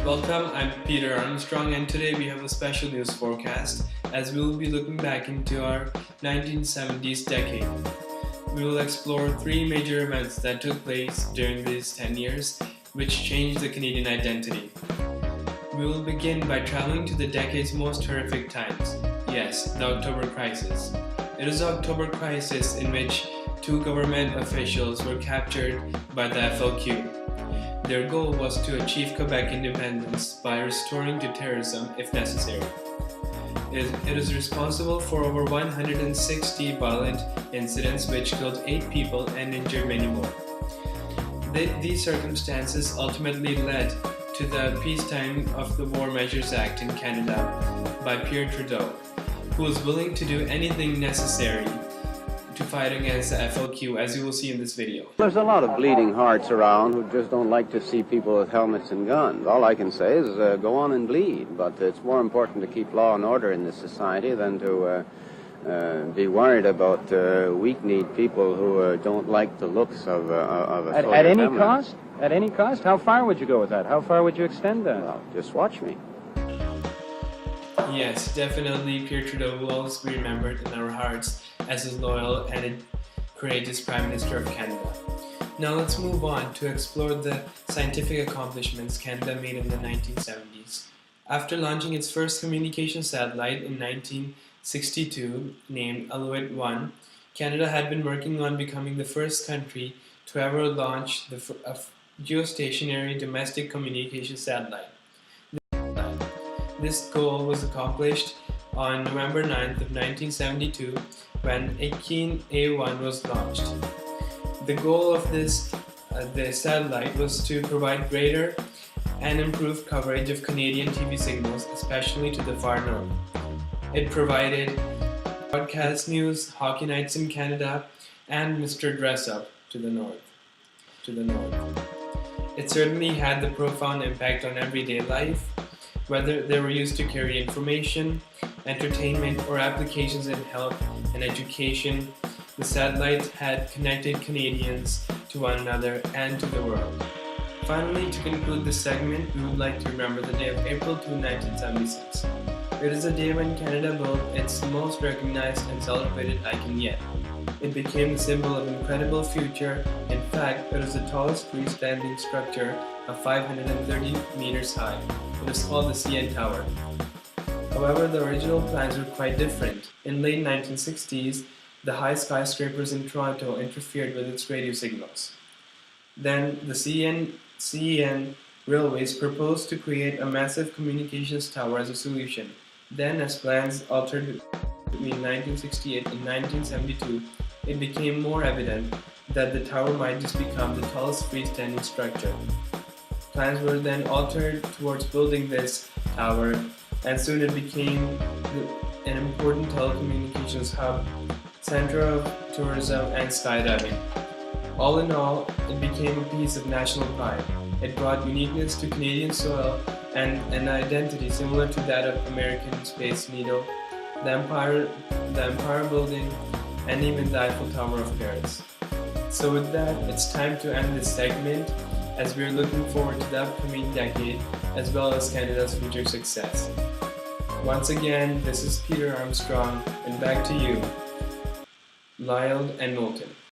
Welcome, I'm Peter Armstrong, and today we have a special news forecast as we will be looking back into our 1970s decade. We will explore three major events that took place during these 10 years, which changed the Canadian identity. We will begin by traveling to the decade's most horrific times. Yes, the October Crisis. It was the October Crisis in which two government officials were captured by the FLQ. Their goal was to achieve Quebec independence by restoring to terrorism if necessary. It is responsible for over 160 violent incidents which killed 8 people and injured many more. These circumstances ultimately led to the Peacetime of the War Measures Act in Canada by Pierre Trudeau, who was willing to do anything necessary to fight against the FLQ, as you will see in this video. There's a lot of bleeding hearts around who just don't like to see people with helmets and guns. All I can say is go on and bleed, but it's more important to keep law and order in this society than to be worried about weak-kneed people who don't like the looks of a soldier. At any cost? At any cost? How far would you go with that? How far would you extend that? Well, just watch me. Yes, definitely Pierre Trudeau will always be remembered in our hearts as a loyal and courageous Prime Minister of Canada. Now let's move on to explore the scientific accomplishments Canada made in the 1970s. After launching its first communication satellite in 1962, named Alouette 1, Canada had been working on becoming the first country to ever launch a geostationary domestic communication satellite. This goal was accomplished on November 9th of 1972 when Akin A1 was launched. The goal of the satellite was to provide greater and improved coverage of Canadian TV signals, especially to the far north. It provided broadcast news, hockey nights in Canada, and Mr. Dress-Up to the north. It certainly had the profound impact on everyday life, whether they were used to carry information, entertainment, or applications in health and education. The satellites had connected Canadians to one another and to the world. Finally, to conclude this segment, we would like to remember the day of April 2, 1976. It is a day when Canada built its most recognized and celebrated icon yet. It became the symbol of an incredible future. In fact, it was the tallest freestanding structure of 530 meters high. It was called the CN Tower. However, the original plans were quite different. In late 1960s, the high skyscrapers in Toronto interfered with its radio signals. Then the CN Railways proposed to create a massive communications tower as a solution. Then, as plans altered between 1968 and 1972, it became more evident that the tower might just become the tallest freestanding structure. Plans were then altered towards building this tower, and soon it became an important telecommunications hub, center of tourism and skydiving. All in all, it became a piece of national pride. It brought uniqueness to Canadian soil and an identity similar to that of American Space Needle, the Empire Building, and even the Eiffel Tower of Paris. So with that, it's time to end this segment, as we are looking forward to the upcoming decade as well as Canada's future success. Once again, this is Peter Armstrong, and back to you, Lyle and Moulton.